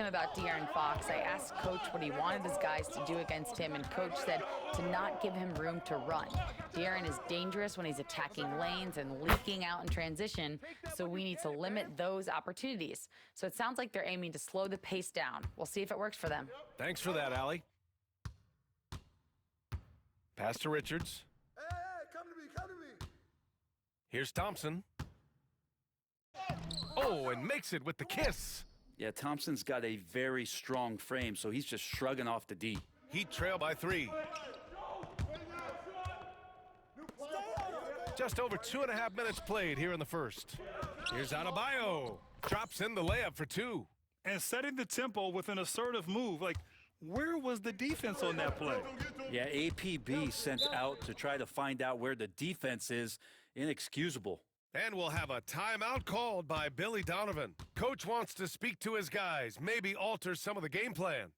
about De'Aaron Fox. I asked Coach what he wanted his guys to do against him, and Coach said to not give him room to run. De'Aaron is dangerous when he's attacking lanes and leaking out in transition, so we need to limit those opportunities. So it sounds like they're aiming to slow the pace down. We'll see if it works for them. Thanks for that, Allie. Pass to Richards. Hey, come to me, come to me. Here's Thompson. Oh, and makes it with the kiss. Yeah, Thompson's got a very strong frame, so he's just shrugging off the D. Heat trail by 3. Just over 2.5 minutes played here in the first. Here's Adebayo. Drops in the layup for 2. And setting the tempo with an assertive move. Like, where was the defense on that play? Yeah, APB sent out to try to find out where the defense is. Inexcusable. And we'll have a timeout called by Billy Donovan. Coach wants to speak to his guys, maybe alter some of the game plan.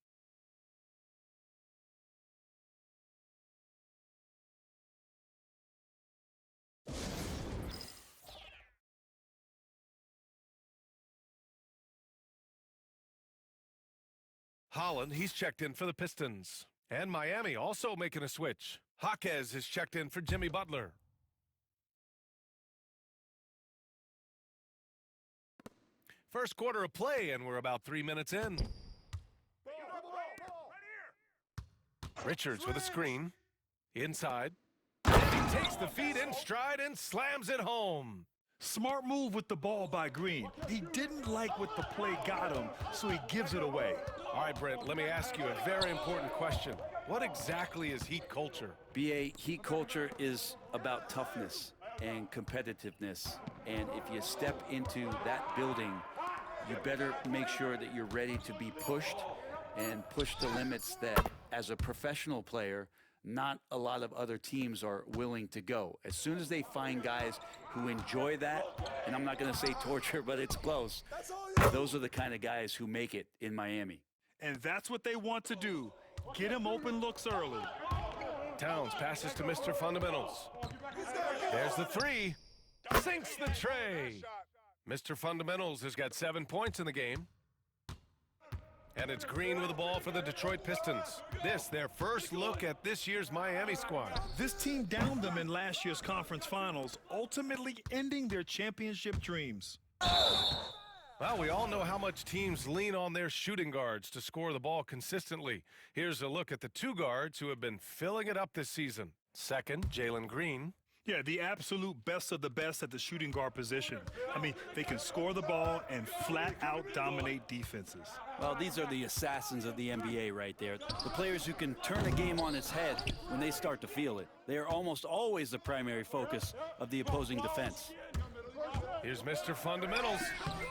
Holland, he's checked in for the Pistons. And Miami also making a switch. Jaquez is checked in for Jimmy Butler. First quarter of play, and we're about 3 minutes in. Richards with a screen. Inside. He takes the feed in stride and slams it home. Smart move with the ball by Green. He didn't like what the play got him, so he gives it away. All right, Brent, let me ask you a very important question. What exactly is Heat culture? BA, Heat culture is about toughness and competitiveness. And if you step into that building, you better make sure that you're ready to be pushed and push the limits that, as a professional player, not a lot of other teams are willing to go. As soon as they find guys who enjoy that, and I'm not going to say torture, but it's close, those are the kind of guys who make it in Miami. And that's what they want to do. Get him open looks early. Towns passes to Mr. Fundamentals. There's the 3. Sinks the tray. Mr. Fundamentals has got 7 points in the game. And it's Green with the ball for the Detroit Pistons. This, their first look at this year's Miami squad. This team downed them in last year's conference finals, ultimately ending their championship dreams. Well, we all know how much teams lean on their shooting guards to score the ball consistently. Here's a look at the 2 guards who have been filling it up this season. Second, Jalen Green. Yeah, the absolute best of the best at the shooting guard position. I mean, they can score the ball and flat out dominate defenses. Well, these are the assassins of the NBA right there. The players who can turn a game on its head when they start to feel it. They are almost always the primary focus of the opposing defense. Here's Mr. Fundamentals.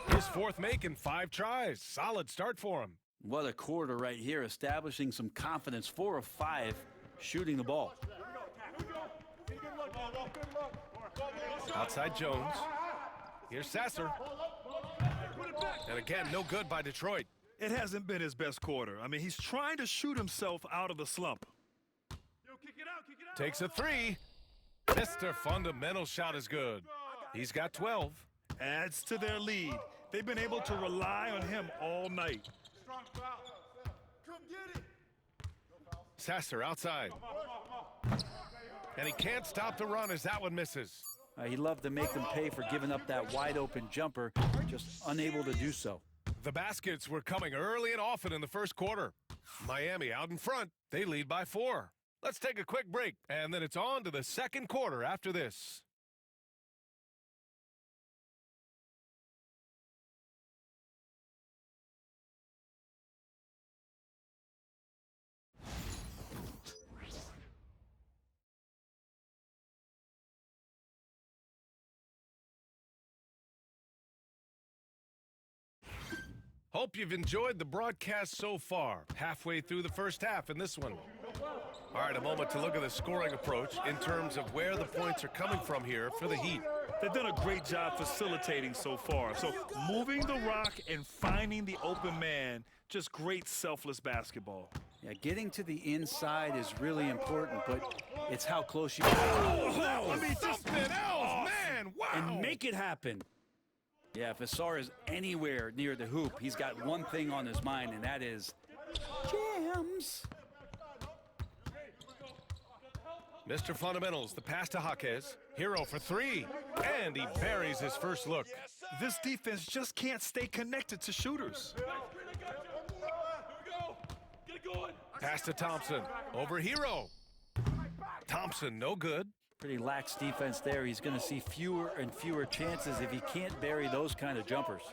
His 4th make in 5 tries. Solid start for him. What a quarter right here, establishing some confidence. 4 of 5 shooting the ball. Outside Jones. Here's Sasser. And again, no good by Detroit. It hasn't been his best quarter. I mean, he's trying to shoot himself out of the slump. Takes a 3. Mr. Fundamental shot is good. He's got 12. Adds to their lead. They've been able to rely on him all night. Sasser outside. And he can't stop the run as that one misses. He loved to make them pay for giving up that wide-open jumper, just unable to do so. The baskets were coming early and often in the first quarter. Miami out in front. They lead by 4. Let's take a quick break, and then it's on to the second quarter after this. Hope you've enjoyed the broadcast so far. Halfway through the first half in this one. All right, a moment to look at the scoring approach in terms of where the points are coming from here for the Heat. They've done a great job facilitating so far. So moving the rock and finding the open man, just great selfless basketball. Yeah, getting to the inside is really important, but it's how close you I mean, something else, man, wow. and make it happen. Yeah, if Asar is anywhere near the hoop, he's got one thing on his mind, and that is jams. Mr. Fundamentals, the pass to Jaquez. Hero for three, and he buries his first look. This defense just can't stay connected to shooters. Pass to Thompson, over Hero. Thompson, no good. Pretty lax defense there. He's going to see fewer and fewer chances if he can't bury those kind of jumpers.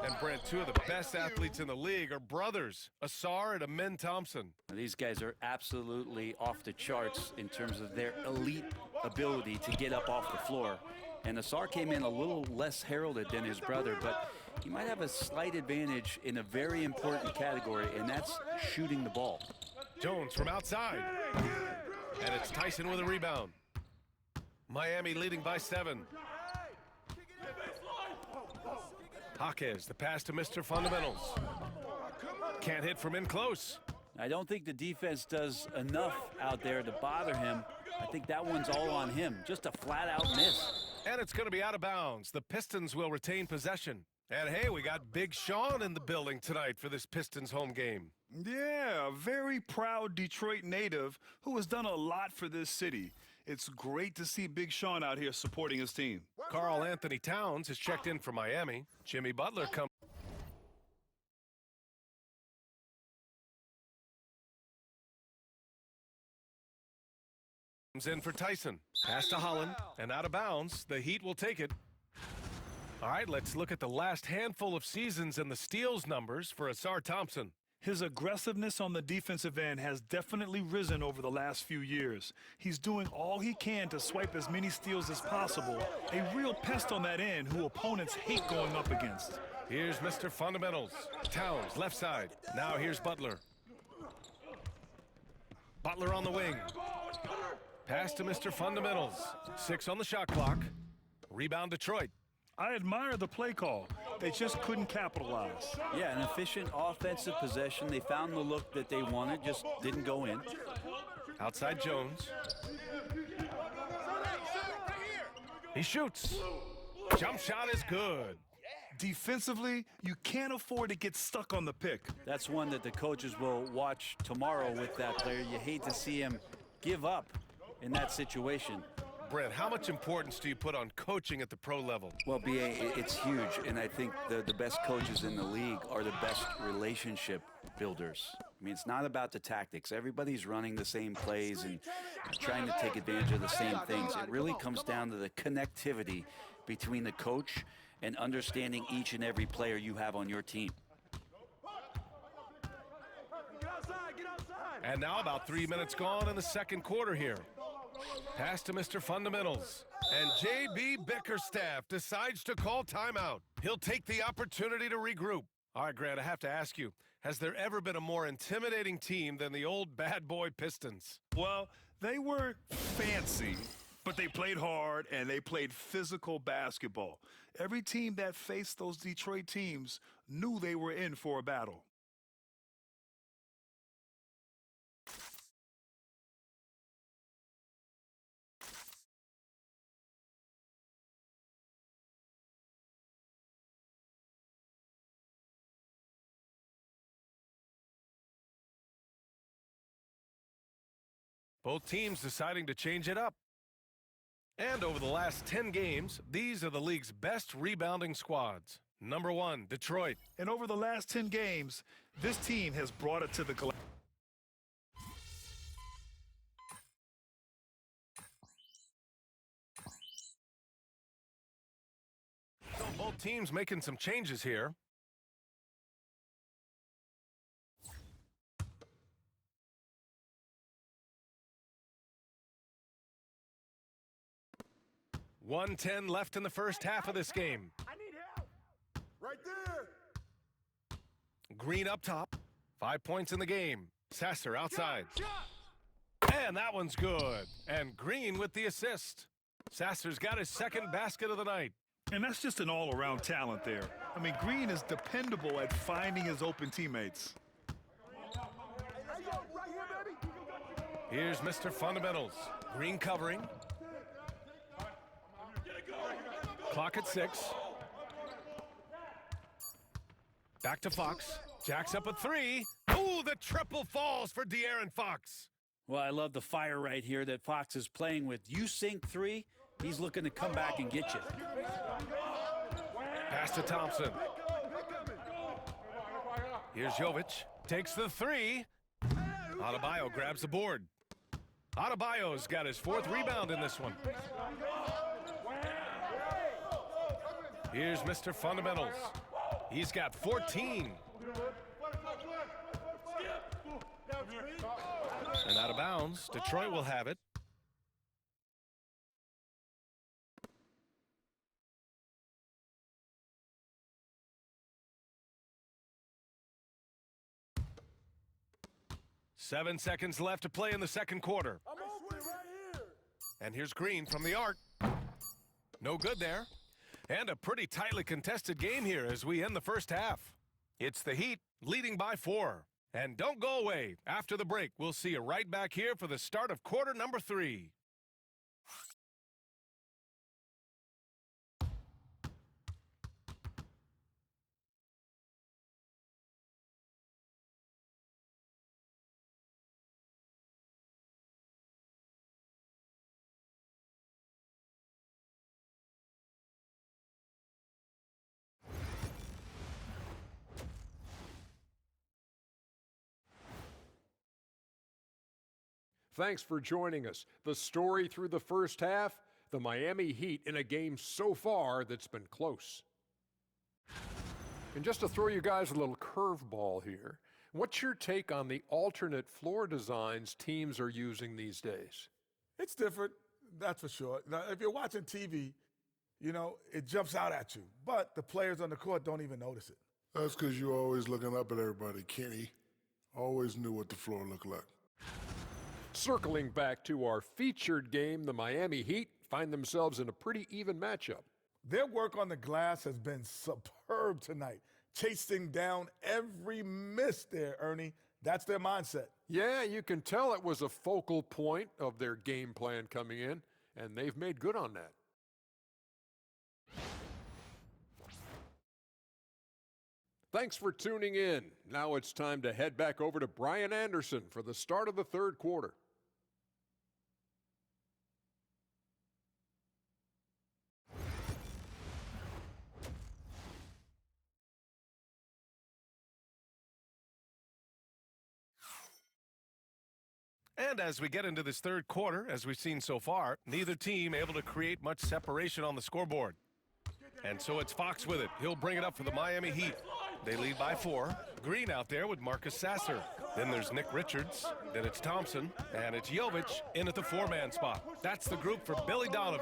And Brent, two of the best athletes in the league are brothers, Asar and Amen Thompson. These guys are absolutely off the charts in terms of their elite ability to get up off the floor. And Asar came in a little less heralded than his brother, but he might have a slight advantage in a very important category, and that's shooting the ball. Jones from outside. And it's Tyson with a rebound. Miami leading by 7. Jaquez, the pass to Mr. Fundamentals. Can't hit from in close. I don't think the defense does enough out there to bother him. I think that one's all on him. Just a flat-out miss. And it's going to be out of bounds. The Pistons will retain possession. And hey, we got Big Sean in the building tonight for this Pistons home game. Yeah, a very proud Detroit native who has done a lot for this city. It's great to see Big Sean out here supporting his team. Karl Anthony Towns has checked in for Miami. Jimmy Butler comes in for Tyson. Pass to Holland, and out of bounds. The Heat will take it. All right, let's look at the last handful of seasons and the steals numbers for Asar Thompson. His aggressiveness on the defensive end has definitely risen over the last few years. He's doing all he can to swipe as many steals as possible. A real pest on that end who opponents hate going up against. Here's Mr. Fundamentals. Towns, left side. Now here's Butler. Butler on the wing. Pass to Mr. Fundamentals. 6 on the shot clock. Rebound Detroit. I admire the play call. They just couldn't capitalize. Yeah, an efficient offensive possession. They found the look that they wanted, just didn't go in. Outside Jones. He shoots. Jump shot is good. Defensively, you can't afford to get stuck on the pick. That's one that the coaches will watch tomorrow with that player. You hate to see him give up in that situation. Brent, how much importance do you put on coaching at the pro level? Well, B.A., it's huge, and I think the best coaches in the league are the best relationship builders. I mean, it's not about the tactics. Everybody's running the same plays and trying to take advantage of the same things. It really comes down to the connectivity between the coach and understanding each and every player you have on your team. And now about 3 minutes gone in the second quarter here. Pass to Mr. Fundamentals. And J.B. Bickerstaff decides to call timeout. He'll take the opportunity to regroup. All right, Grant, I have to ask you, has there ever been a more intimidating team than the old bad boy Pistons? Well, they weren't fancy, but they played hard and they played physical basketball. Every team that faced those Detroit teams knew they were in for a battle. Both teams deciding to change it up. And over the last 10 games, these are the league's best rebounding squads. Number 1, Detroit. And over the last 10 games, this team has brought it to the glass. So both teams making some changes here. .110 left in the first half of this game. I need help. Right there. Green up top. 5 points in the game. Sasser outside. And that one's good. And Green with the assist. Sasser's got his second basket of the night. And that's just an all-around talent there. I mean, Green is dependable at finding his open teammates. Hey, yo, right here, baby. Here's Mr. Fundamentals. Green covering. Clock at 6. Back to Fox. Jacks up a three. Ooh, the triple falls for De'Aaron Fox. Well, I love the fire right here that Fox is playing with. You sink three, he's looking to come back and get you. Pass to Thompson. Here's Jovic. Takes the three. Adebayo grabs the board. Adebayo's got his 4th rebound in this one. Here's Mr. Fundamentals. He's got 14. And out of bounds, Detroit will have it. Seven seconds left to play in the second quarter. I'm open right here. And here's Green from the arc. No good there. And a pretty tightly contested game here as we end the first half. It's the Heat leading by 4. And don't go away. After the break, we'll see you right back here for the start of quarter number 3. Thanks for joining us. The story through the first half, the Miami Heat in a game so far that's been close. And just to throw you guys a little curveball here, what's your take on the alternate floor designs teams are using these days? It's different, that's for sure. Now, if you're watching TV, you know, it jumps out at you. But the players on the court don't even notice it. That's because you're always looking up at everybody, Kenny. Always knew what the floor looked like. Circling back to our featured game, the Miami Heat find themselves in a pretty even matchup. Their work on the glass has been superb tonight, chasing down every miss there, Ernie. That's their mindset. Yeah, you can tell it was a focal point of their game plan coming in, and they've made good on that. Thanks for tuning in. Now it's time to head back over to Brian Anderson for the start of the third quarter. And as we get into this third quarter, as we've seen so far, neither team able to create much separation on the scoreboard. And so it's Fox with it. He'll bring it up for the Miami Heat. They lead by 4. Green out there with Marcus Sasser. Then there's Nick Richards. Then it's Thompson. And it's Jovic in at the 4-man spot. That's the group for Billy Donovan.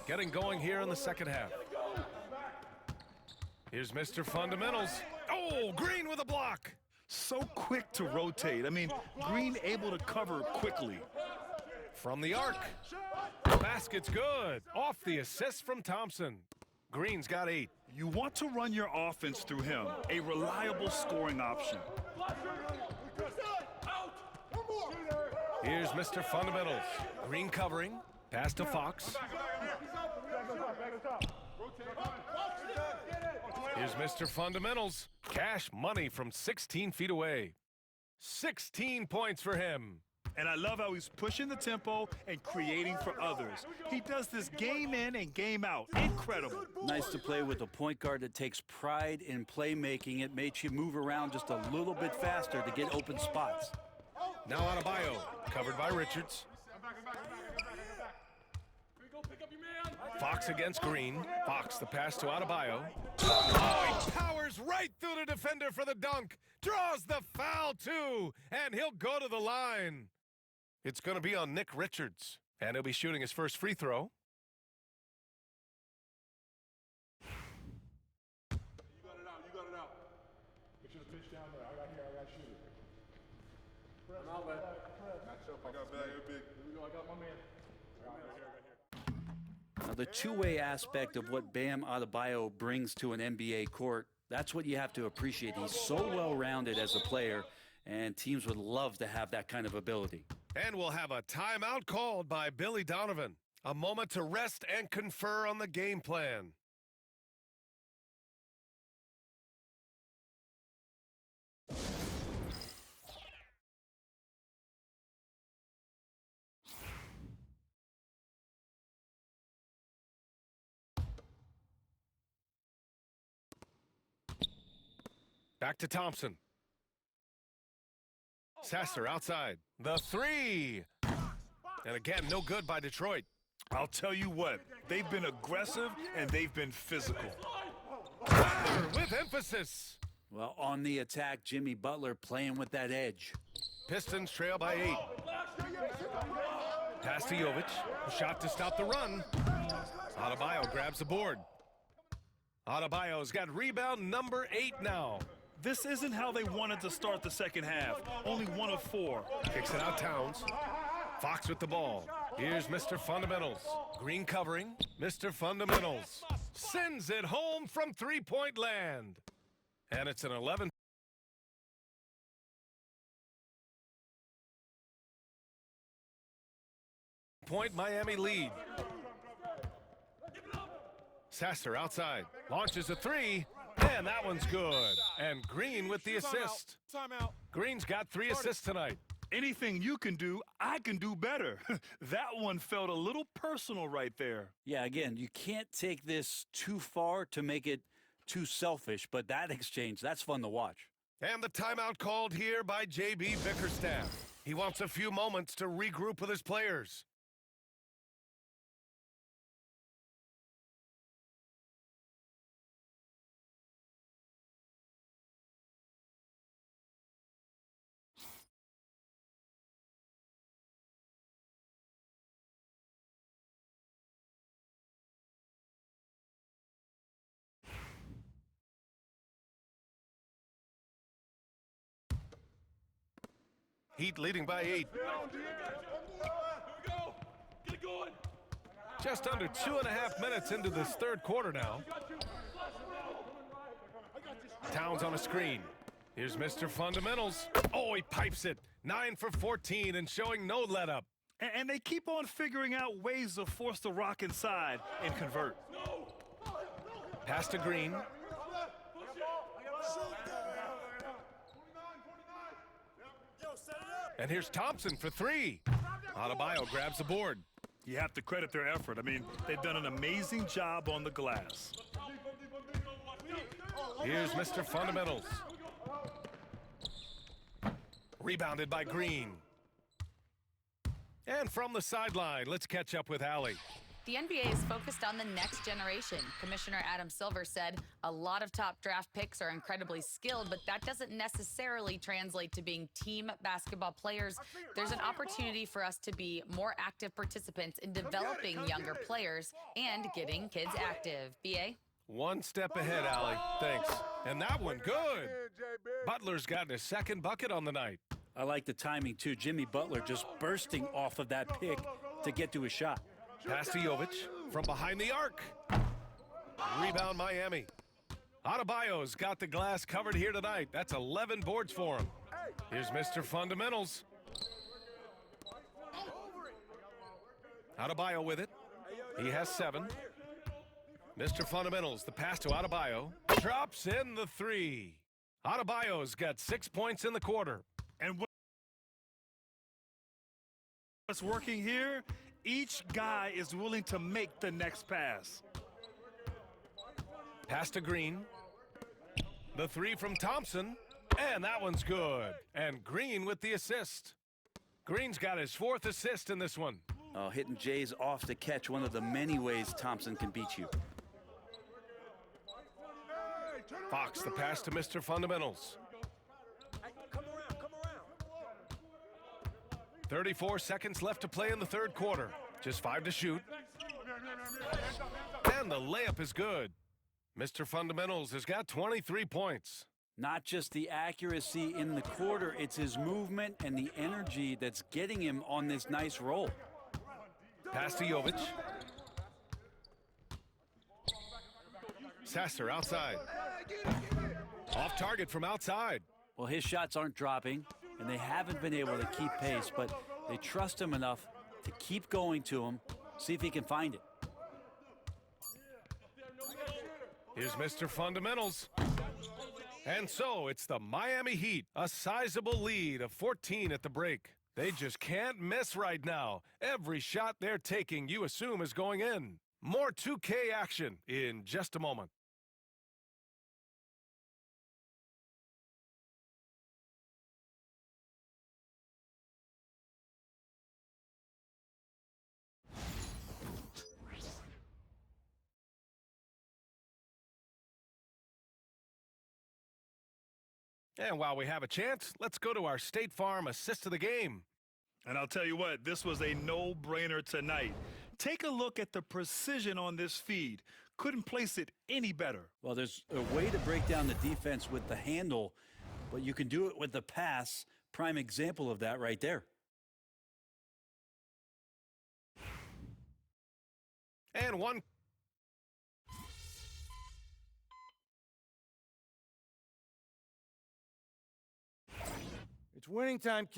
Getting going here in the second half. Here's Mr. Fundamentals. Oh, Green with a block. So quick to rotate. I mean, Green able to cover quickly. From the arc. The basket's good. Off the assist from Thompson. Green's got 8. You want to run your offense through him, a reliable scoring option. Here's Mr. Fundamentals. Green covering. Pass to Fox. Here's Mr. Fundamentals. Cash money from 16 feet away. 16 points for him. And I love how he's pushing the tempo and creating for others. He does this game in and game out. Incredible. Nice to play with a point guard that takes pride in playmaking. It makes you move around just a little bit faster to get open spots. Now Adebayo, covered by Richards. Fox against Green. Fox, the pass to Adebayo. Oh, he powers right through the defender for the dunk. Draws the foul, too. And he'll go to the line. It's going to be on Nick Richards. And he'll be shooting his first free throw. You got it out. Make sure the pitch down there. I got shoot it. I got bag, big. Here we go, I got my man. Right here. Now, the two-way aspect of what Bam Adebayo brings to an NBA court, that's what you have to appreciate. He's so well-rounded as a player, and teams would love to have that kind of ability. And we'll have a timeout called by Billy Donovan. A moment to rest and confer on the game plan. Back to Thompson. Sasser outside. The three. And again, no good by Detroit. I'll tell you what, they've been aggressive and they've been physical. Butler with emphasis. Well, on the attack, Jimmy Butler playing with that edge. Pistons trail by 8. Pass to Jovic. A shot to stop the run. Adebayo grabs the board. Adebayo's got rebound number 8 now. This isn't how they wanted to start the second half. Only 1 of 4. Kicks it out Towns. Fox with the ball. Here's Mr. Fundamentals. Green covering. Mr. Fundamentals sends it home from three-point land. And it's an 11. Point Miami lead. Sasser outside. Launches a three. And that one's good. And Green with the assist. Timeout. Green's got 3 assists tonight. Anything you can do, I can do better. That one felt a little personal right there. Yeah, again, you can't take this too far to make it too selfish, but that exchange, that's fun to watch. And the timeout called here by J.B. Bickerstaff. He wants a few moments to regroup with his players. Heat leading by 8. Just under 2.5 minutes into this third quarter now. Towns on a screen. Here's Mr. Fundamentals. Oh, he pipes it. 9 for 14 and showing no let-up. And they keep on figuring out ways to force the rock inside and convert. Pass to Green. And here's Thompson for 3. Adebayo grabs the board. You have to credit their effort. I mean, they've done an amazing job on the glass. Here's Mr. Fundamentals. Rebounded by Green. And from the sideline, let's catch up with Allie. The NBA is focused on the next generation. Commissioner Adam Silver said a lot of top draft picks are incredibly skilled, but that doesn't necessarily translate to being team basketball players. There's an opportunity for us to be more active participants in developing younger players and getting kids active. BA? One step ahead, Allie. Thanks. And that one, good. Butler's gotten his second bucket on the night. I like the timing, too. Jimmy Butler just bursting off of that pick to get to his shot. Pass to Jovic from behind the arc. Rebound Miami. Adebayo's got the glass covered here tonight. That's 11 boards for him. Here's Mr. Fundamentals. Adebayo with it. He has 7. Mr. Fundamentals, the pass to Adebayo. Drops in the 3. Adebayo's got 6 points in the quarter. And What's working here? Each guy is willing to make the next pass. Pass to Green. The three from Thompson. And that one's good. And Green with the assist. Green's got his 4th assist in this one. Oh, hitting Jays off to catch, one of the many ways Thompson can beat you. Fox, the pass to Mr. Fundamentals. 34 seconds left to play in the 3rd quarter. Just 5 to shoot. And the layup is good. Mr. Fundamentals has got 23 points. Not just the accuracy in the quarter, it's his movement and the energy that's getting him on this nice roll. Pass to Jovic. Sasser outside. Off target from outside. Well, his shots aren't dropping, and they haven't been able to keep pace, but they trust him enough to keep going to him, see if he can find it. Here's Mr. Fundamentals. And so it's the Miami Heat, a sizable lead of 14 at the break. They just can't miss right now. Every shot they're taking, you assume, is going in. More 2K action in just a moment. And while we have a chance, let's go to our State Farm assist of the game. And I'll tell you what, this was a no-brainer tonight. Take a look at the precision on this feed. Couldn't place it any better. Well, there's a way to break down the defense with the handle, but you can do it with the pass. Prime example of that right there. And one. It's winning time.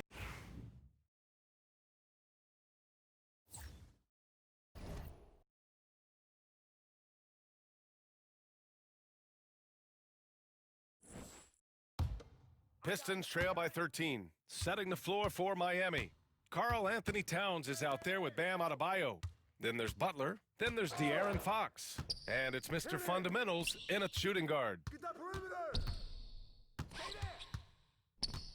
Pistons trail by 13, setting the floor for Miami. Karl Anthony Towns is out there with Bam Adebayo. Then there's Butler. Then there's De'Aaron Fox. And it's Mr. Fundamentals in a shooting guard.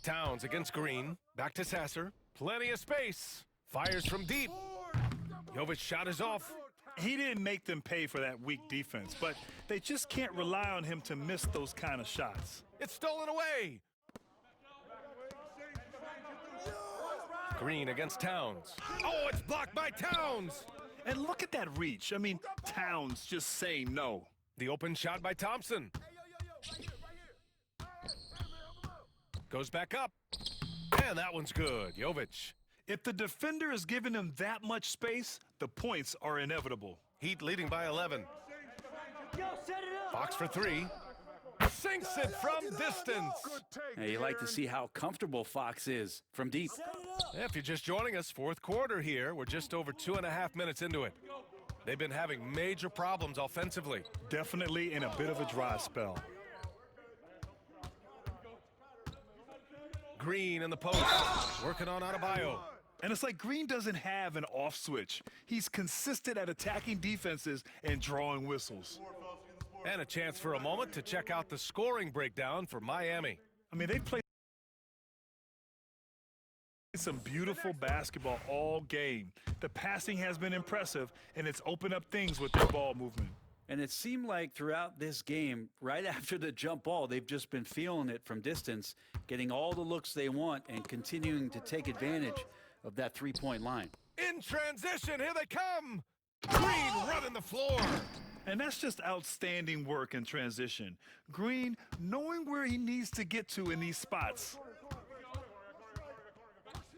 Towns against Green. Back to Sasser. Plenty of space. Fires from deep. Jovic's shot is off. He didn't make them pay for that weak defense, but they just can't rely on him to miss those kind of shots. It's stolen away. Green against Towns. Oh, it's blocked by Towns. And look at that reach. I mean, Towns just saying no. The open shot by Thompson. Goes back up. And that one's good. Jovic. If the defender is giving him that much space, the points are inevitable. Heat leading by 11. Fox for three. Sinks it from distance. Hey, you like to see how comfortable Fox is from deep. If you're just joining us, 4th quarter here. We're just over 2.5 minutes into it. They've been having major problems offensively. Definitely in a bit of a dry spell. Green in the post, working on Adebayo. And it's like Green doesn't have an off switch. He's consistent at attacking defenses and drawing whistles. And a chance for a moment to check out the scoring breakdown for Miami. I mean, they played some beautiful basketball all game. The passing has been impressive, and it's opened up things with their ball movement. And it seemed like throughout this game, right after the jump ball, they've just been feeling it from distance, getting all the looks they want and continuing to take advantage of that three-point line. In transition, here they come. Green running the floor. And that's just outstanding work in transition. Green knowing where he needs to get to in these spots.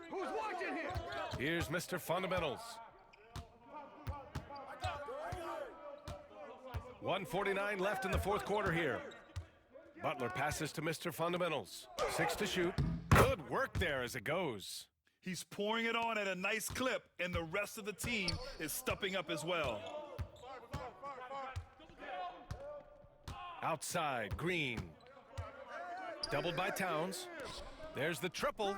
Who's watching here? Here's Mr. Fundamentals. 1:49 left in the 4th quarter here. Butler passes to Mr. Fundamentals. 6 to shoot. Good work there as it goes. He's pouring it on at a nice clip, and the rest of the team is stepping up as well. Outside, Green. Doubled by Towns. There's the triple.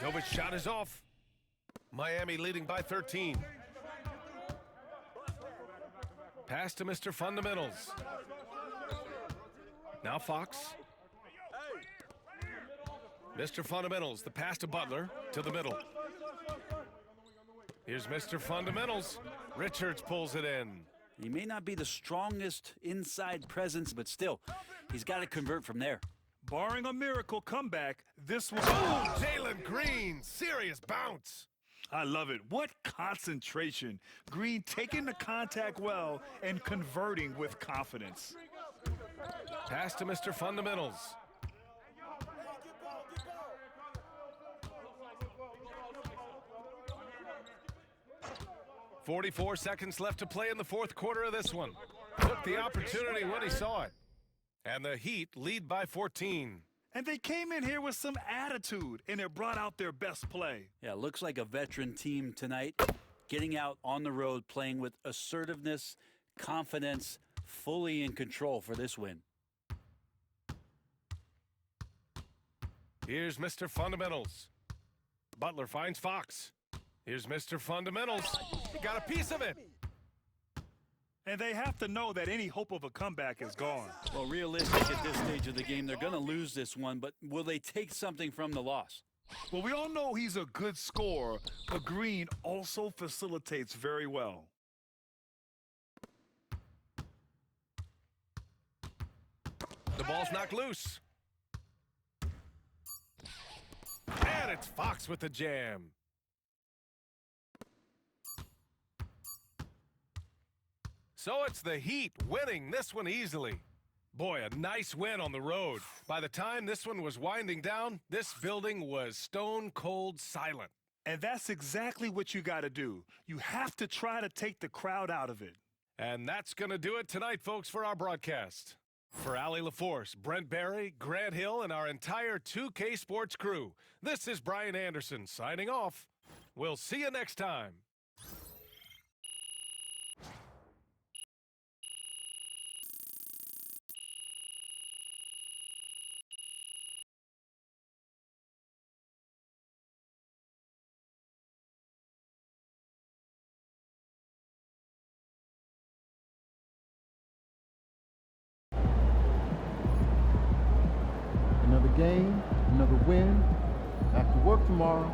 Jovic's shot is off. Miami leading by 13. Pass to Mr. Fundamentals. Now Fox. Mr. Fundamentals, the pass to Butler, to the middle. Here's Mr. Fundamentals. Richards pulls it in. He may not be the strongest inside presence, but still, he's got to convert from there. Barring a miracle comeback, this was... Oh, Jalen Green, serious bounce. I love it. What concentration. Green taking the contact well and converting with confidence. Pass to Mr. Fundamentals. "44 seconds left to play in the fourth quarter of this one. Took the opportunity when he saw it. And the Heat lead by 14. And they came in here with some attitude, and it brought out their best play. Yeah, looks like a veteran team tonight, getting out on the road, playing with assertiveness, confidence, fully in control for this win. Here's Mr. Fundamentals. Butler finds Fox. Here's Mr. Fundamentals. He got a piece of it. And they have to know that any hope of a comeback is gone. Well, realistic at this stage of the game, they're going to lose this one, but will they take something from the loss? Well, we all know he's a good scorer, but Green also facilitates very well. The ball's knocked loose. And it's Fox with the jam. So it's the Heat winning this one easily. Boy, a nice win on the road. By the time this one was winding down, this building was stone cold silent. And that's exactly what you got to do. You have to try to take the crowd out of it. And that's going to do it tonight, folks, for our broadcast. For Allie LaForce, Brent Barry, Grant Hill, and our entire 2K Sports crew, this is Brian Anderson signing off. We'll see you next time. Another game, another win. Back to work tomorrow.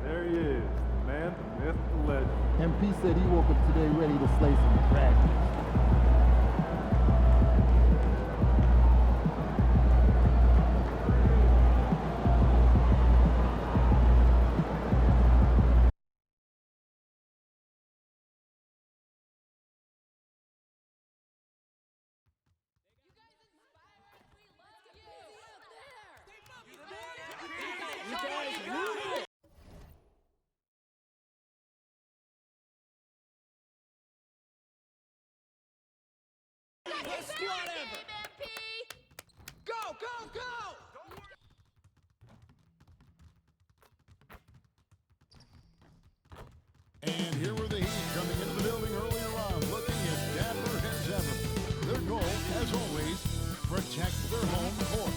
There he is, the man, the myth, the legend. MP said he woke up today ready to slay some dragons. Best squad ever! Go, go, go! And here were the Heat coming into the building earlier on, looking as dapper as ever. Their goal, as always, protect their home court.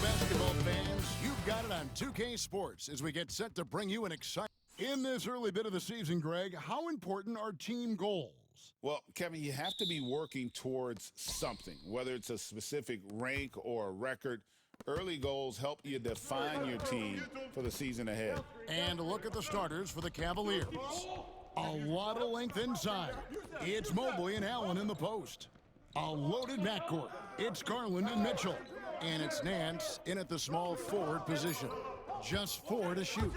Basketball fans, you've got it on 2K Sports as we get set to bring you an exciting... In this early bit of the season, Greg, how important are team goals? Well, Kevin, you have to be working towards something, whether it's a specific rank or a record. Early goals help you define your team for the season ahead. And look at the starters for the Cavaliers. A lot of length inside. It's Mobley and Allen in the post. A loaded backcourt. It's Garland and Mitchell. And it's Nance in at the small forward position. Just 4 to shoot.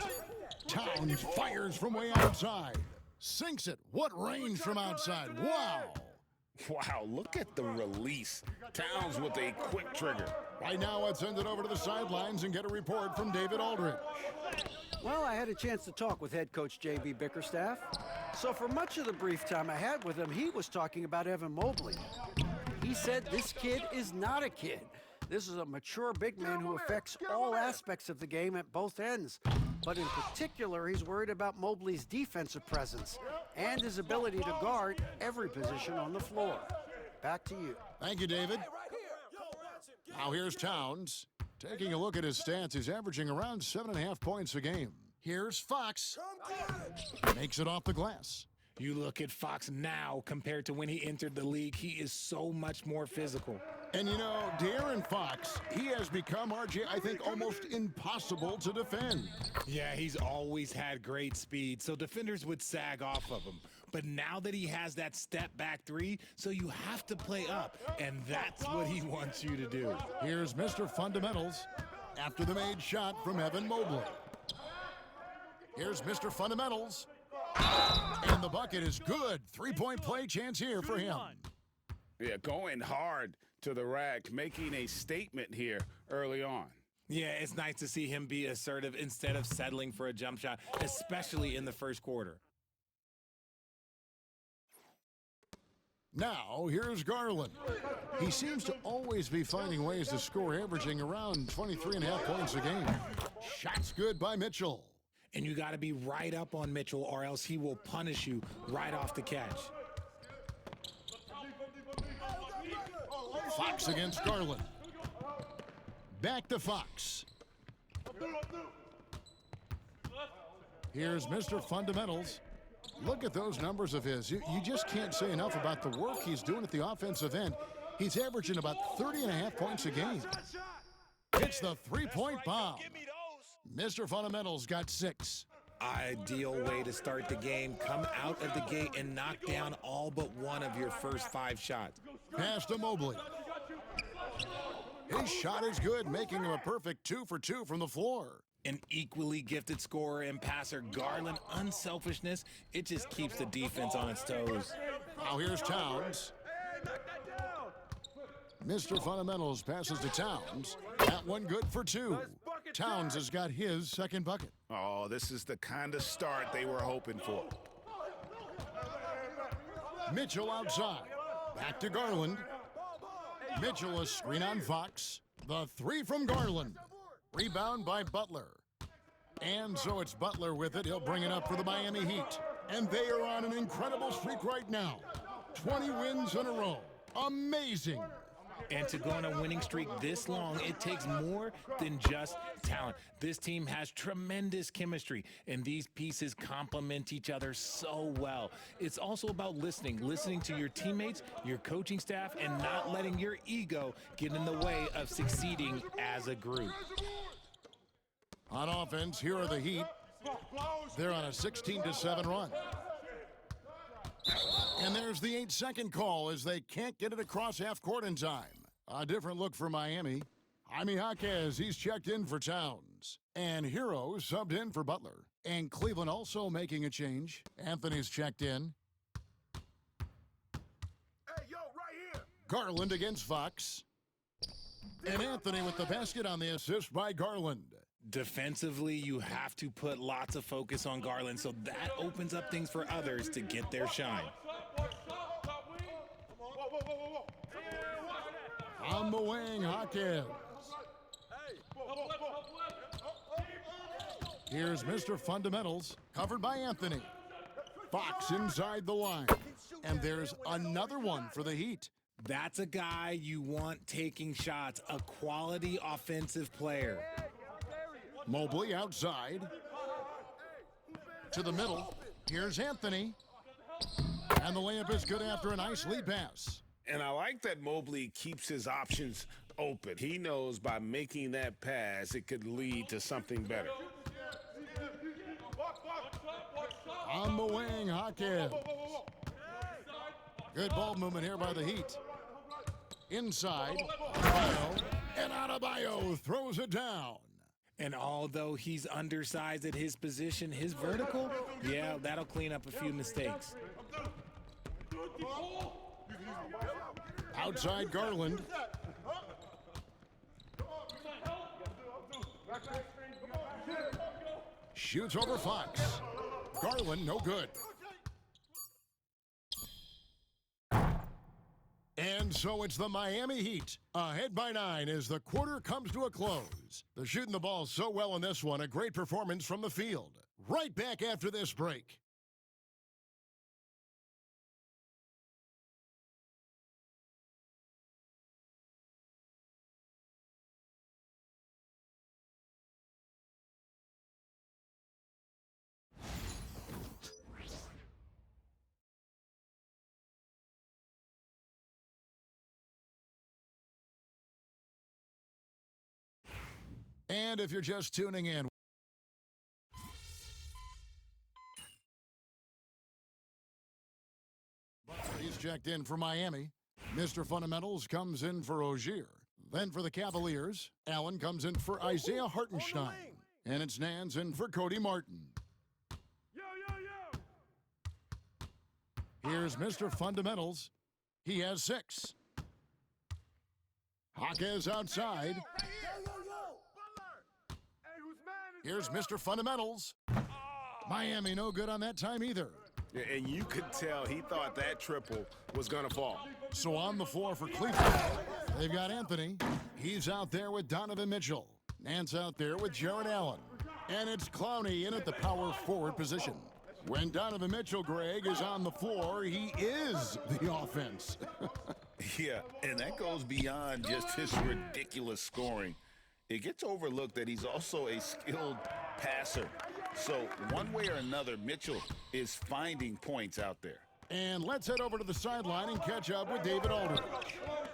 Towns fires from way outside. Sinks it. What range from outside. Wow. Wow, look at the release. Towns with a quick trigger. Right now, let's send it over to the sidelines and get a report from David Aldridge. Well, I had a chance to talk with head coach J.B. Bickerstaff. So for much of the brief time I had with him, he was talking about Evan Mobley. He said this kid is not a kid. This is a mature big man who affects all aspects of the game at both ends. But in particular, he's worried about Mobley's defensive presence and his ability to guard every position on the floor. Back to you. Thank you, David. Now here's Towns. Taking a look at his stats, he's averaging around 7.5 points a game. Here's Fox. Makes it off the glass. You look at Fox now compared to when he entered the league, he is so much more physical. And you know, De'Aaron Fox, he has become, RJ, I think, almost impossible to defend. Yeah, he's always had great speed, so defenders would sag off of him. But now that he has that step back three, so you have to play up, and that's what he wants you to do. Here's Mr. Fundamentals after the made shot from Evan Mobley. Here's Mr. Fundamentals. And the bucket is good. 3-point play chance here for him. Yeah, going hard to the rack, making a statement here early on. Yeah, it's nice to see him be assertive instead of settling for a jump shot, especially in the first quarter. Now, here's Garland. He seems to always be finding ways to score, averaging around 23.5 points a game. Shots good by Mitchell. And you got to be right up on Mitchell, or else he will punish you right off the catch. Fox against Garland. Back to Fox. Here's Mr. Fundamentals. Look at those numbers of his. You just can't say enough about the work he's doing at the offensive end. He's averaging about 30.5 points a game. Hits the three-point bomb. Mr. Fundamentals got 6. Ideal way to start the game. Come out of the gate and knock down all but one of your first 5 shots. Pass to Mobley. His shot is good, making him a perfect 2 for 2 from the floor. An equally gifted scorer and passer, Garland, unselfishness, it just keeps the defense on its toes. Now here's Towns. Mr. Fundamentals passes to Towns. That one good for 2. Towns has got his second bucket. Oh, this is the kind of start they were hoping for. Mitchell outside. Back to Garland. Mitchell, a screen on Fox. The 3 from Garland. Rebound by Butler. And so it's Butler with it. He'll bring it up for the Miami Heat. And they are on an incredible streak right now. 20 wins in a row. Amazing. And to go on a winning streak this long, it takes more than just talent. This team has tremendous chemistry, and these pieces complement each other so well. It's also about listening to your teammates, your coaching staff, and not letting your ego get in the way of succeeding as a group. On offense, here are the Heat. They're on a 16-7 run. And there's the 8-second call as they can't get it across half court in time. A different look for Miami. Jaime Jaquez, he's checked in for Towns. And Hero subbed in for Butler. And Cleveland also making a change. Anthony's checked in. Hey, yo, right here. Garland against Fox. And Anthony with the basket on the assist by Garland. Defensively, you have to put lots of focus on Garland, so that opens up things for others to get their shine. On the wing, Jaquez. Here's Mr. Fundamentals, covered by Anthony. Fox inside the line. And there's another one for the Heat. That's a guy you want taking shots, a quality offensive player. Mobley outside. To the middle. Here's Anthony. And the layup is good after a nice lead pass. And I like that Mobley keeps his options open. He knows by making that pass, it could lead to something better. On the wing, Jaquez. Good ball movement here by the Heat. Inside, Adebayo, and Adebayo throws it down. And although he's undersized at his position, his vertical, yeah, that'll clean up a few mistakes. Outside Garland. Shoots over Fox. Garland, no good. And so it's the Miami Heat, ahead by 9 as the quarter comes to a close. They're shooting the ball so well in this one, a great performance from the field. Right back after this break. And if you're just tuning in, he's checked in for Miami. Mr. Fundamentals comes in for Ogier. Then for the Cavaliers, Allen comes in for Isaiah Hartenstein. And it's Nance in for Cody Martin. Here's Mr. Fundamentals. He has 6. Jaquez outside. Here's Mr. Fundamentals. Miami no good on that time either. Yeah, and you could tell he thought that triple was going to fall. So on the floor for Cleveland, they've got Anthony. He's out there with Donovan Mitchell. Nance out there with Jared Allen. And it's Clowney in at the power forward position. When Donovan Mitchell, Greg, is on the floor, he is the offense. Yeah, and that goes beyond just his ridiculous scoring. It gets overlooked that he's also a skilled passer. So one way or another, Mitchell is finding points out there. And let's head over to the sideline and catch up with David Aldridge.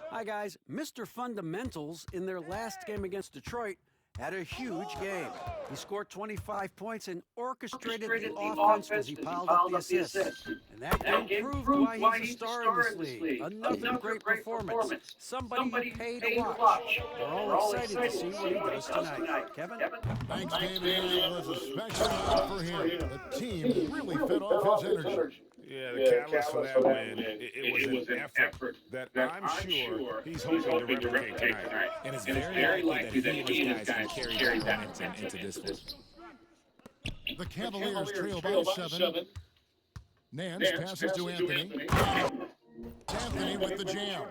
Hi, guys. Mr. Fundamentals, in their last game against Detroit, had a huge game. He scored 25 points and orchestrated the offense as he piled up the assists. And that game proved why he's a star in this league. Another great performance. Somebody you pay to watch. We're all excited to see what he does tonight. Kevin? Thanks, David. It was a special night for him. The team really fed off his energy. Yeah, the catalyst for that win, it was an effort that I'm sure he's hoping to replicate tonight. And it's very likely that he and his guys can carry that momentum into this one. The Cavaliers trail by 7. Nance passes to Anthony. Anthony with the jam.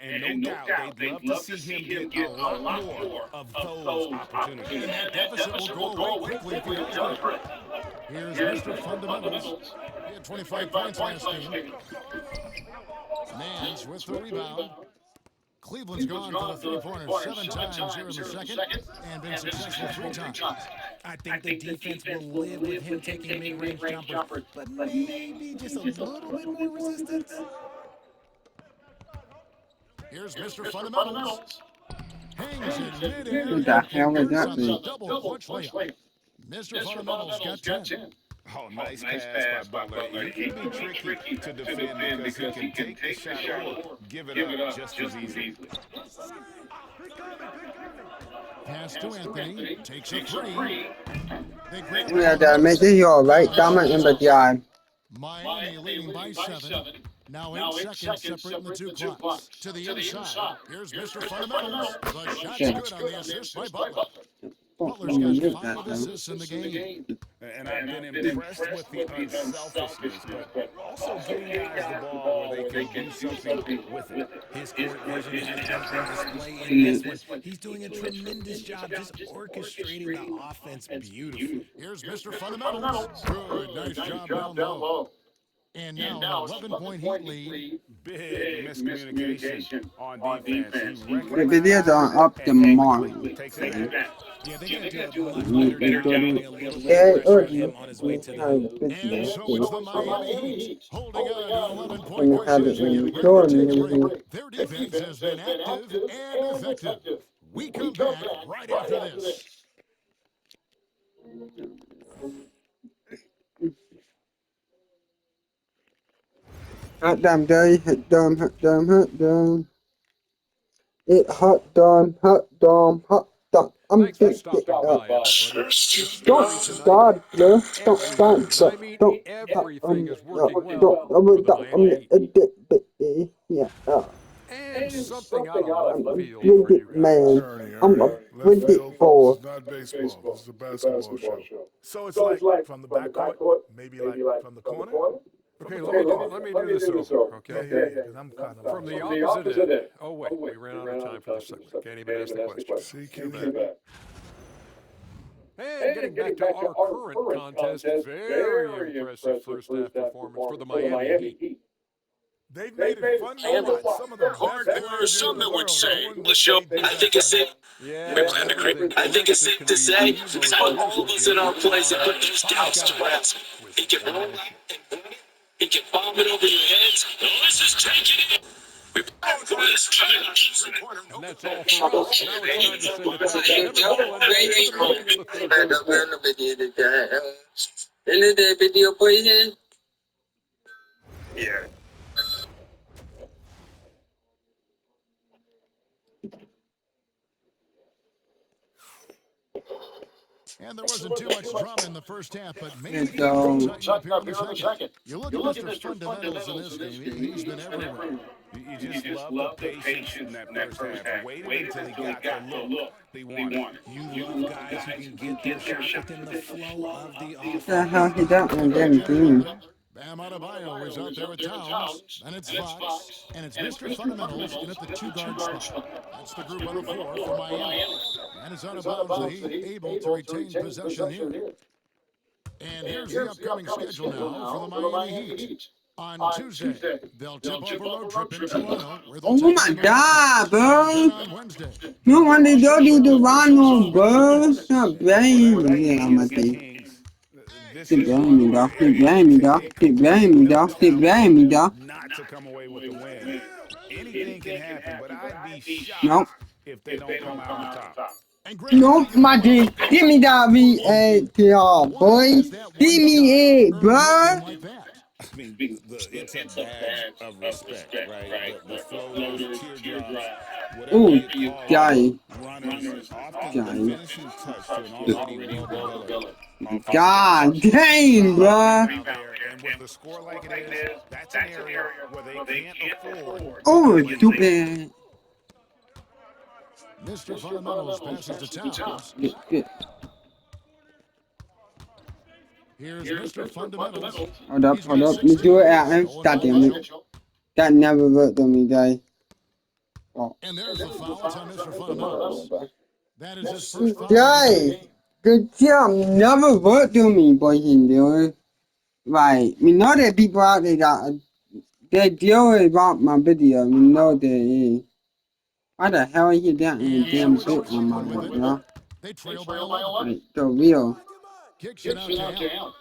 And no doubt, they'd love to see him get a lot more of those opportunities. And that deficit will go away quickly if he does it. Here's Mr. Fundamentals. He had 25 points last game. Nance with the rebound. Cleveland's gone for the three-pointers 7 times here in the second and been successful 3 times. I think the defense will live with him taking mid-range jumpers, but maybe just a little bit more resistance. Here's Mr. Fundamentals. Hangs in midair. Who the hell is that thing? Double clutch layup. Mr. Fundamentals got 10. Oh, nice pass by Butler. He can be tricky to defend because he can take the shot or give it up just as easy. Pass to Anthony. Takes a 3. Yeah, damn it. This is all right. Dominant in the yard. Miami leading by 7. Now 8 seconds separating the two clocks. To the inside. Here's Mr. Fundamentals. The shot's good on the assist by Butler. Butler's got 5 assists in the game. And I've been impressed with the unselfishness, but also giving guys the ball where they can do something with it. His court vision has been on display in this one. He's doing a tremendous job just orchestrating the offense beautifully. Here's Mr. Fundamentals. Good, nice job down low. And now an 11-point Heat lead. Big miscommunication on defense. The videos are up to mark. Yeah, they gotta do a much better job getting a little bit of pressure on him on his way to the hoop. And so it's the Miami Heat holding on to an 11-point position. Their defense has been active and effective. We come back right after this. Hot damn day, hot damn, hot damn, hot damn. It hot dog, hot dog, hot dog. I'm Thanks for big stopping it up. by, everybody. Don't start, bro. Don't start, Everything, and I mean everything, is working well for the Miami Heat. Yeah. And something out of left I'm field for pretty you guys. man. I'm a Left pretty field, boy. this is not baseball. This is a basketball show. So it's like from the backcourt, maybe like from the corner. Okay, let me do this over, okay? Yeah, 'cause I'm kind of From the opposite end. Oh, wait, we ran out of time for this segment. Can't even ask the question. See, Too Kenny? bad. And getting back to our current contest, very impressive first half performance for the Miami Heat. They've made it fun to watch. Some of the Hard, best there are players in some the that would world say, doing what LaShaw, they I do. think it's safe. Yeah, I think it's safe to say, put all of us in our place and put those doubts to rest. He can roll out and he can bomb it over your heads. This is taking it. We for this. And that's all for us. Now it's time to send it back to Kevin Boland for the beginning of the third quarter. Yeah. And there wasn't too much drama in the first half, but maybe It don't. tighten up here in the second. You look at Mr. Fundamentals in this game, he's been everywhere. You just love the patience in that first half. Waited until he got the look they wanted. You love guys who can get their shot within the flow of the offense. What the hell he done on them team? Bam Adebayo is out there with Towns, and it's Fox, and it's Mr. Fundamentals in at the two-guard spot. That's the group on the floor for Miami. And it's out of bounds, the Heat able to retain possession here. And here's the upcoming schedule now for the Miami Heat. On Tuesday, they'll tip off a road trip in Toronto, where they'll Oh take my on god, bro. on Wednesday. You want to go to Toronto, bro? Stop blaming me. I'm a thief. Keep blaming me, dog. Keep blaming me, dog. Keep blaming me, dog. Keep blaming me, dog. Not to come away with the win. Anything can happen, but I'd be shocked Nope. if they don't come out on top. Nope, my G. Give me that VAR, boy. Give me it, bro. I mean, it's a badge of respect, right? The floaters, teardrops, whatever Ooh, you call guy. runners, often Guy. the finishing touch to an already well-developed offensive God dang, bro. out there. And with a score like it is, that's an area where they can't afford. Oh, stupid. Mr. Fundamentals passes to Towns. Good. Here's Mr. Fundamentals. Hold up. Let me do it at him. God damn it. That never worked on me, guys. Oh. And there's the foul on Mr. Fundamentals. That is his first foul. Guys, good job. Never worked on me, boys and girls. Right. We know that people out there that they deal about my video. We know that is. Why the hell are you down in the damn book on my book, bro? They trail by 11. Like, the real. Kicks it out to Allen.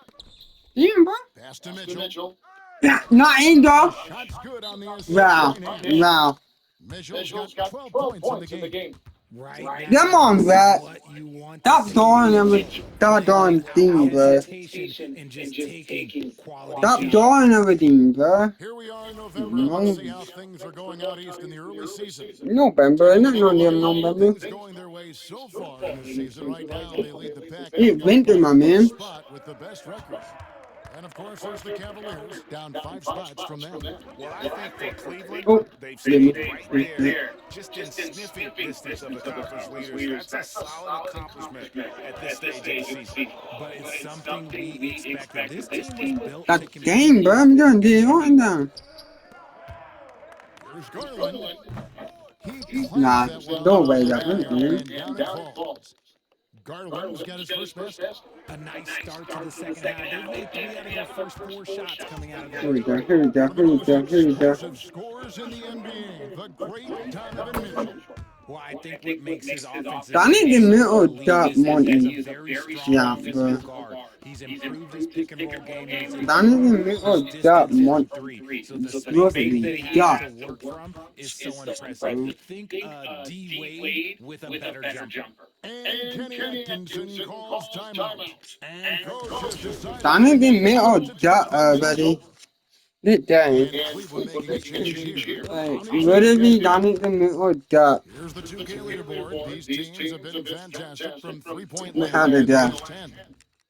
Damn, bro. Pass to Mitchell. Yeah, not in, dog. Shots good on the Wow. Wow. Mitchell's got 12 points in the game. Right. Come on, bro. What you want Stop doing every goddamn thing, bro. and just taking quality Stop shots. doing everything, bro. Here we are in November. Let's see how things are going out east in the early season. November, not no damn November. Things going their way so far in the season. Right now, they lead the pack. It's winter, my man. Spot with the best record. And of course, there's the Cavaliers, down 5 spots from them. Well, I think for Cleveland, Oh, they've give stayed me. right there, just in sniffing distance of the conference leaders. That's a solid accomplishment at this stage of the season. But it's something we expected. This team was built God to compete. damn, bro. I'm doing this one down. Here's Garland. He Nah, claims that one don't wait down up. and down it falls. Garland's got his first basket. A nice start to the second half. They made 3 out of their first 4 shots coming out of the Here we go, here we go, here we go, here we go. Explosive scores in the NBA. The great Donovan Mitchell. Well, I think what makes his offense I need the middle top is money. very strong Yeah, offensive bro. guard. He's improved his pick and roll game. He's I need the middle top money. So the space Supposed that to be he God. has to work from is so impressive. Think D Wade with a better jumper. And Kenny Atkinson calls timeout. And coach has decided I need the middle top, buddy. This day. What if he done it to me or that? Here's the 2K leaderboard. These teams have been fantastic from three-point How did land. that? 10.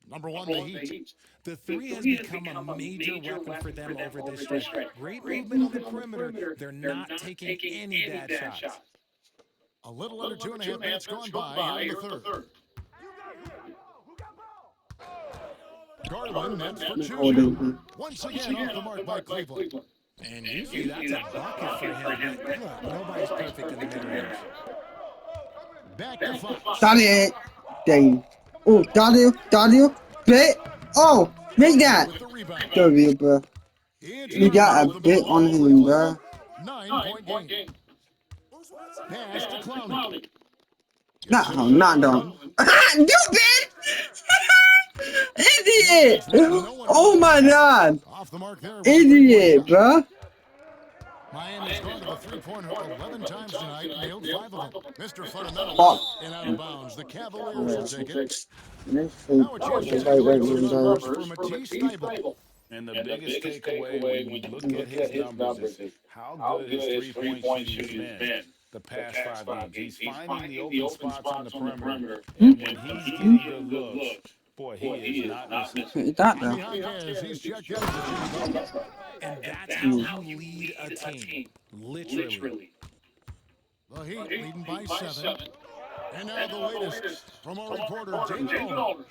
Number 1, the Heat. The three has become a major weapon for them over this stretch. Great movement on the perimeter. They're not taking any bad shots. A little under 2.5 minutes gone by here in the third. Garland nets for two. Once again off the mark by Cleveland. And usually that's a bucket for him. But look, nobody's perfect in the mid-range. Back to Fox. Got it. Dang. Oh, Dario. Bit. Oh, make that. W, bro. We got a bit on him, bro. 9-point game. Pass to Clowney. Not done. Stupid! Idiot! Oh my god! Off the mark there. Idiot, bro. Miami's gone to the three-pointer 11 times tonight, nailed 5 of them. Mr. Fundamentals and out of bounds. The Cavaliers will take it. Now a chance to take a look at the numbers for Matisse Thybulle. And the biggest takeaway when you look at his numbers is how good his three-point shooting has been the past 5 games. He's finding the open spots on the perimeter, and when he's getting good looks, boy, he is not missing. That though. He's checked out. And that's how you lead a team. Literally. The Heat leading by 7. And now the latest from our reporter, James Gold.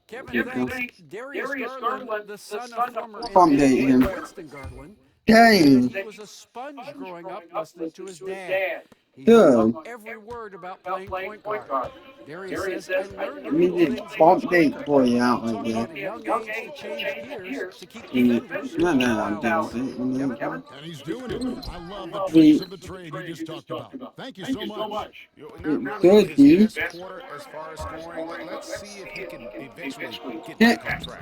Kevin thinks Darius Garland, the son of former Bump date him. Winston Garland, Dang. he was a sponge growing up listening to his dad. He Dude. loved every word about playing point guard. Darius says, I learned We little did things bump about date boy out like at that. a young age to change gears to keep No, defenders. And he's doing it. I love the piece of the trade you just talked about. Thank you so much. Good, dude. Quarter as far as scoring. Let's see if he can eventually get Yeah. back on track.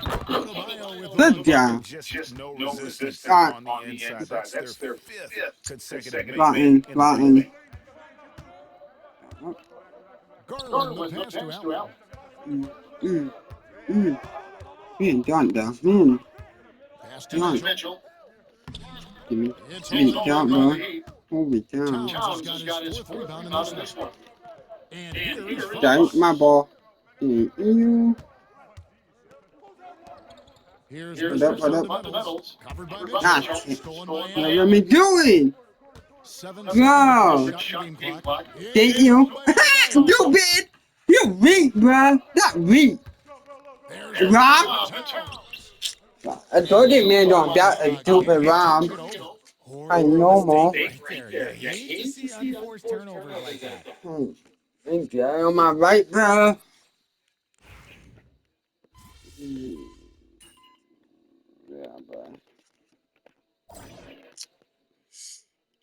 Good job. Just no resistance Ah. on the inside. That's their fifth consecutive Rotten. Garland, the pass to Allen. We ain't done though. Pass to Mitchell. Give me down, bro. Hold it down. Towns has got his 4th rebound in this one. And here is Dang, my ball. You. Here's What up? Fundamentals. Covered by Ah, Mitchell. Stolen by what Allen. let me do it. 7 Go. seconds game clock. Thank you. Stupid. You weak, bro. Not weak. Rob. I told you, man, don't doubt a stupid Rob. I know more. Right there. You hate to see unforced turnovers like that. Thank you. On my right, bro. Yeah, bro.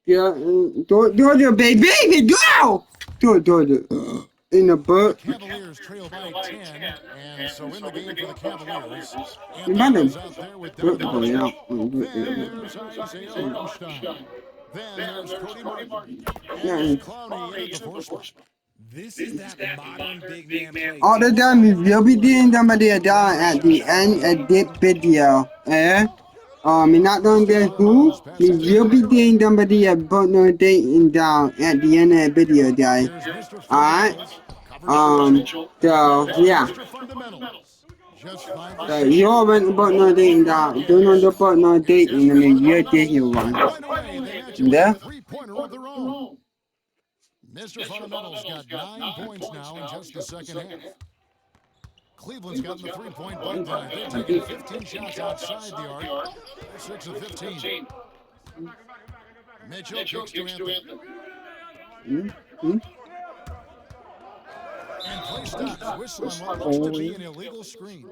Yeah, Georgia, baby, go! Georgia, in the book. Cavaliers trail by 10, and so in the game for the Cavaliers. You And might that have is out there with put Devin the Mitchell. out. Then there's Isaiah Hartenstein. Then there's Cody Martin. Yeah. And Clowney into the force. This is that modern big man play. All the time, we will be doing somebody down at the end of this video. We're not gonna get who. We will be doing somebody about no dating down at the end of the video, guys. Alright? So, yeah. So, you all went about no dating down. Don't know about no dating, and then you're dating one. There? Three-pointer of their own. Mr. Fundamentals got 9 points now in just the second half. Cleveland's gotten the three-point button tonight. They're taking 15 shots outside the arc. 6 of 15. Mitchell kicks to Anthony. And play stops. Whistle on what looks to be an illegal screen.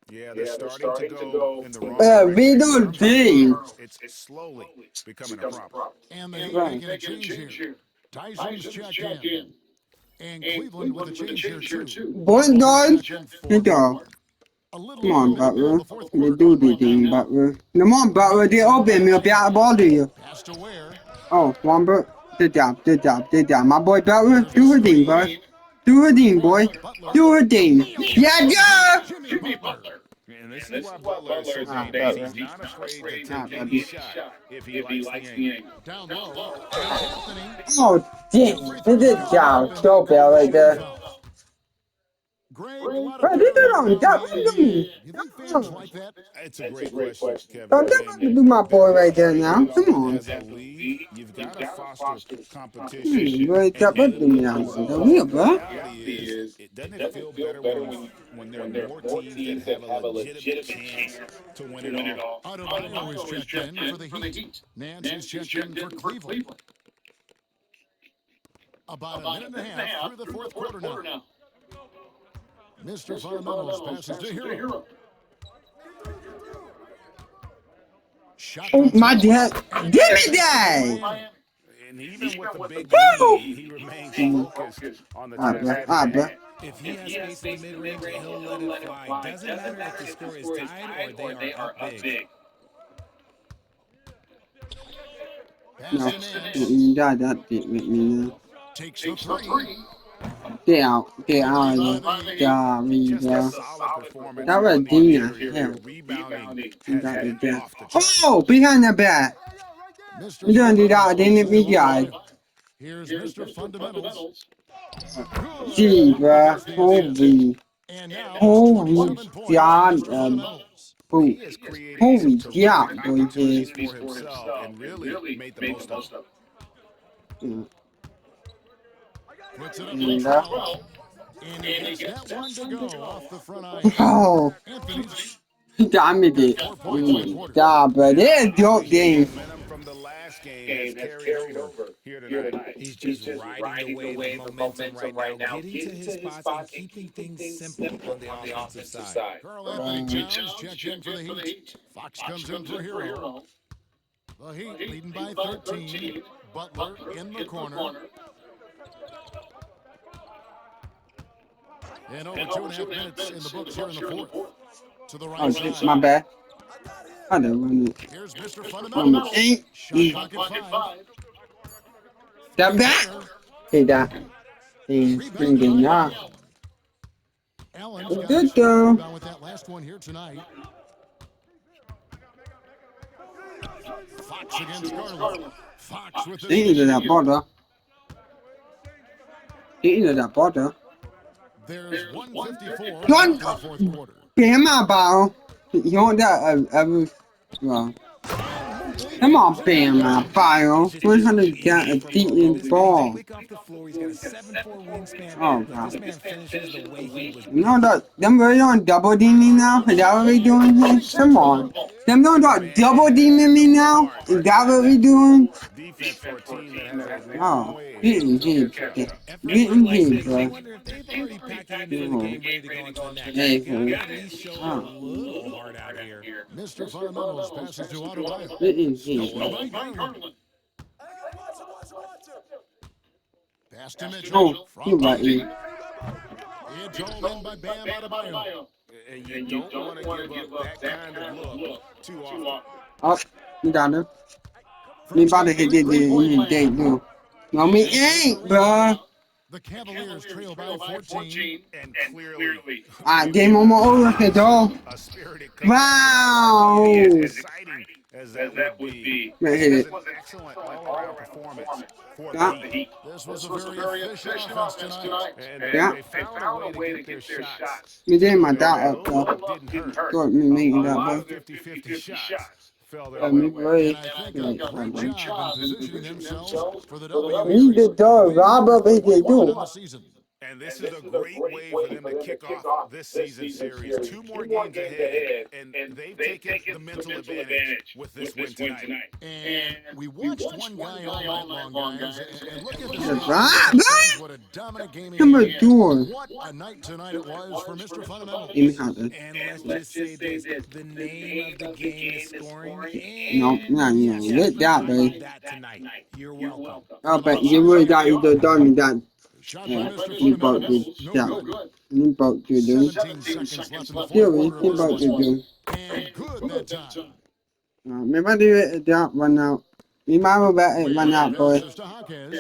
Yeah, they're starting to go in the wrong We don't think. It's slowly becoming a problem. And they making a change here. Tyson's checked in. And Cleveland with a change here too. Point guard. Good job. Come on, Butler. They do the thing, Butler. Come on, Butler. They open me up out the ball to you. Pass to Ware. Oh, Wamba. Good job. My boy Butler. Do her thing, boy. Do her thing, boy. Do her thing. Yeah, yeah. Jimmy Butler. Yeah, And this is why Butler is so Ah, dangerous. Butler. He's not afraid to Ah, take baby. any shot if he likes the angle. Down low. Anthony. Oh, damn. They did job so bad right there. Greg, Bro, they do on that. What you doing? You think fans like that? It's a great question, Kevin. Don't they about to do my boy right there now? Come on. As a league, you've got to foster competition. Boy, chop up to me out the wheel, bro. It doesn't feel better when there are more teams that have a legitimate chance to win it all. Adebayo is checked in for the Heat. Nance is checked in for Cleveland. About a minute and a half through the fourth quarter now. Mr. Fundamentals passes to Hero. Shot Oh, my dad. Give me that. And even with the big Woo! lead, he remains focused on the task Ah, at bro. hand. If he has space in the mid-range, he'll let it fly. Doesn't matter if the score is tied or they are up big. No, you got that bit with me now. Takes the three. Get out of here. God, me, bro. That was Dina. Yeah. You got it there. Oh, behind the back. You don't do that, didn't we, guys? Here's Mr. Fundamentals. Gee, bro. Holy. Holy God. Holy God, boy. For himself and really made the most of it. Puts it up in 12. And he gets that one to go off the front eye. Oh. Damn it. God, bro. They're dope games. From the last game has carried over here tonight. He's just riding the wave of momentum right now, getting to his spots and keeping things simple on the offensive side. Carl Anthony Towns checked in for the Heat. Fox comes in for Hero. The Heat leading by 13. Butler in the corner. And over 2.5 minutes in the books here in the fourth. To the right Oh, side. shit, my bad. I don't run it. Here's Mr. Number Fundamentals. 8. Shot clock at 5. Step back. Hey, that. Hey, bring it now. Allen's got Good a though. rebound with that last one here tonight. Fox against Garland. Fox with the Get into that border. Get into that border. There's 154 One. in the fourth quarter. Bam my ball. You want that? Well. Come on, Bam my ball. We're gonna get a deep ball. Oh God. No, them really on double D me now? Is that what we doing here? Come on. Them don't double D me now? Is that what we doing? Oh, getting here. Getting here, bro. Hey, oh. Mr. Fundamentals passes to Adebayo. Getting here, bro. Pass to Mitchell. Oh, you right here. It's all in by Bam Adebayo. And you don't want to give up that kind of look too often. Oh, you got it. Me about to hit this in the day, dude. No, me ain't, bro. The Cavaliers trail by 14 and clearly Game over, dog. Wow. exciting as that would be. Man, hit it. Excellent all-around performance for Yeah. the Heat. This was a very efficient offense tonight. And Yeah. they found a way to get their shots. Me did my dot up, though. Didn't hurt. Thought me making that, A lot bro. of 50-50 shots fell their Let me way. play. And I think they did a great job in positioning themselves for the W. He the dog, Rob up, he did in do. the season. And this is a great way for them to kick off this season series. 2 more games ahead, and they've taken the mental advantage with this win tonight. And we watched one guy all night long, guys, and look at this. Rob, What a dominant game he number had. 2. What a night tonight it was for Mr. Fundamentals. Give me something. And let's just say this, the name of the game is scoring. No, no, let that, baby. That tonight. You're welcome. Oh, but you really got you done that. Shot by Yeah, Mr. you both did. Fundamentals. Yeah. No good. You both did, dude. 17 seconds left in the fourth Still, quarter. you both did, dude. And good that time. Maybe do it that one out. We might move back it one out, boy. Passes to Hawkins.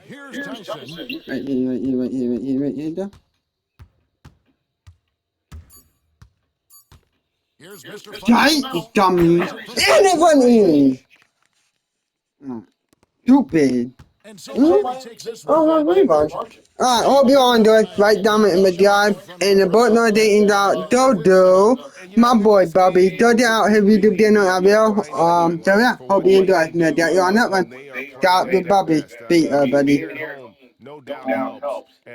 Here's Here's Tyson. Right here, though. Here's Mr. Right, dummies. Anyone is. Stupid. And Cincinnati takes this one. Oh, my gosh. Alright, hope you all enjoyed. Right down in the drive. And the boat no dating out. Do. My boy Bobby. Do out here with the dinner I will. So yeah, hope you enjoyed. No doubt you're on that one. Got the Bobby. Beat her, buddy. No doubt helps.